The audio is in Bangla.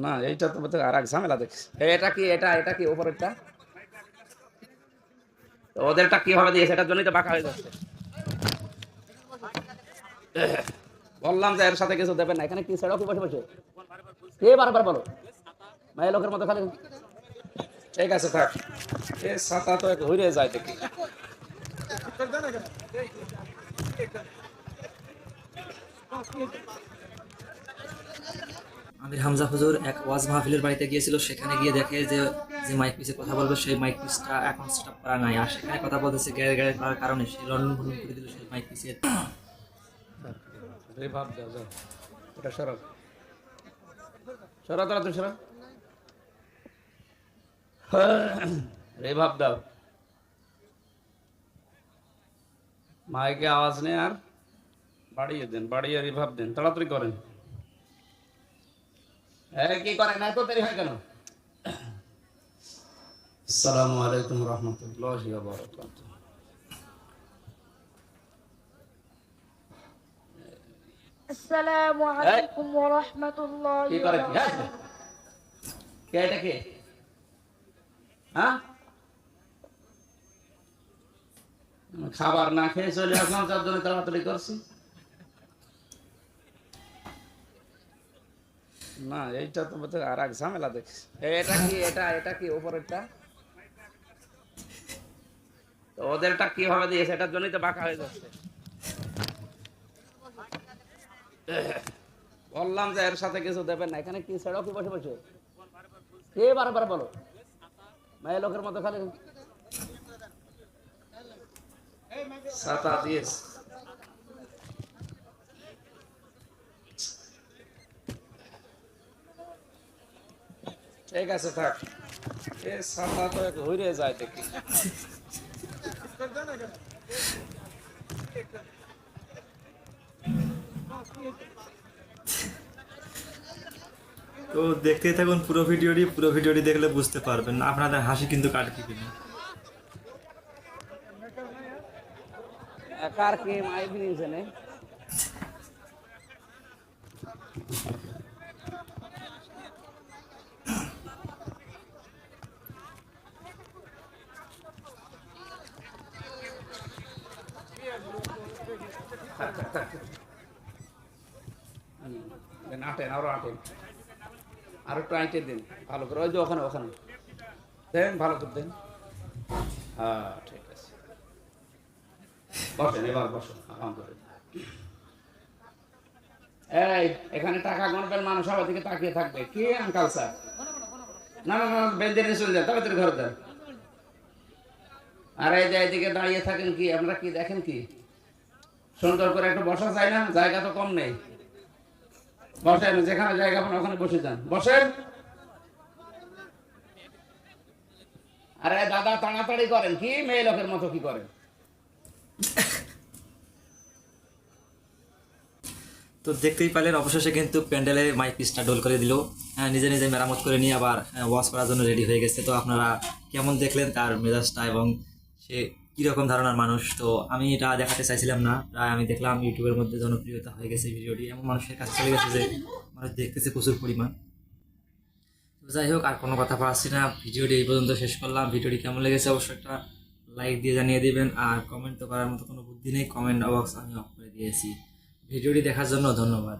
না এইটা তো বোধহয় আর এক ঝামেলা দেখছি। এটা কি এটা কি উপরেরটা? তো ওদেরটা কিভাবে দিয়েছে এটার জন্যই তো বাঁকা হয়ে যাচ্ছে। বললাম যে এর সাথে কিছু দেবেন না। এখানে কি ছেড়ো কি বসে বসে কে বারবার বলো মায়ের লোকের মতো খালি। ঠিক আছে থাক, এ ছাতা তো এক হইরে যায় দেখি। আমির হামজা হুজুর এক ওয়াজ মাহফিলের বাড়িতে গিয়েছিল। সেখানে গিয়ে দেখে যে যে মাইক পিসে কথা বলবে সেই মাইক পিসটা এখন সেটআপ করা নাই, আর সেখানে কথা বলতেছে গ্যারে গ্যারে করার কারণে সে লন্ডন ভ্রমণ করে দিল সেই মাইক পিসের। ভাব দাও যাও, এটা সরাও সরাও তারা, তুমি সরাও। রে ভাব দাও, মাইকে আওয়াজ নেই, আর বাড়িয়ে দেন, বাড়িয়ে রিভাব দেন, তাড়াতাড়ি করেন। কি করেন এত দেরি হয় কেন? আসসালামু আলাইকুম রহমতুল্লাহি ওয়া বারাকাতুহু। আসসালামু আলাইকুম ওয়া রাহমাতুল্লাহি কি ওয়া করে কি? হ্যাঁ বারাকাতুহু। কে এটা কে? হ্যাঁ, খাবার না খেয়ে চলে আসলাম, তার জন্য তাড়াতাড়ি করছি। না এইটা তো বোধহয় আর এক ঝামেলা দেখছি। এটা কি উপরেরটা? তো ওদেরটা কিভাবে দিয়েছে এটার জন্যই তো বাঁকা হয়ে যাচ্ছে। বললাম যে এর সাথে কিছু দেবেন না। এখানে কি ছেড়ো কি বসে বসে কে বারবার বলো মায়ের লোকের মতো খালি। ছাতা দিয়েছে। ঠিক আছে থাক, এ ছাতা তো এক হইরে যায় দেখি। তো দেখতেই থাকুন পুরো ভিডিওটি দেখলে বুঝতে পারবেন আপনাদের হাসি কিন্তু কাটবে কিনা। একার কে মাইক নিয়েছে নে? থাক, থাক, থাক। দেন আটেন, আরো আটেন, আর একটু আইটে দিন ভালো করে। ওই যে ওখানে ওখানে দেন, ভালো করে দেন। হ্যাঁ ঠিক আছে, বসেন এবার বসেন। আলহামদুলিল্লাহ। এই এখানে টাকা গণবেন, মানুষ সবার দিকে তাকিয়ে থাকবে। কি আঙ্কাল স্যার? না না না, বেঞ্চে নিয়ে চলে যান, তাড়াতাড়ি ঘরে দেন। আর এই যে এদিকে দাঁড়িয়ে থাকেন কি আপনারা, কি দেখেন কি? সুন্দর করে একটু বসা যায় না? জায়গা তো কম নেই। বসেন, যেখানে জায়গা পান ওখানে বসে যান, বসেন। আরে দাদা তাড়াতাড়ি করেন, কি মেয়ে লোকের মতো কি করেন? তো দেখতেই পারলেন অবশেষে কিন্তু প্যান্ডেলে মাইক পিসটা ডোল করে দিল। নিজে নিজে মেরামত করে নিয়ে আবার ওয়াশ করার জন্য রেডি হয়ে গেছে। তো আপনারা কেমন দেখলেন তার মেজাজটা এবং সে কীরকম ধারণার মানুষ? তো আমি এটা দেখাতে চাইছিলাম না, প্রায় আমি দেখলাম ইউটিউবের মধ্যে জনপ্রিয়তা হয়ে গেছে ভিডিওটি, এমন মানুষের কাছে চলে গেছে যে মানুষ দেখতেছে প্রচুর পরিমাণ। তো যাই হোক, আর কোনো কথা পাচ্ছি না, ভিডিওটি এই পর্যন্ত শেষ করলাম। ভিডিওটি কেমন লেগেছে অবশ্যই একটা লাইক দিয়ে জানিয়ে দিবেন, আর কমেন্ট তো করার মতো কোনো বুদ্ধি নেই, কমেন্ট বক্স আমি অফ করে দিয়েছি। ভিডিওটি দেখার জন্য ধন্যবাদ।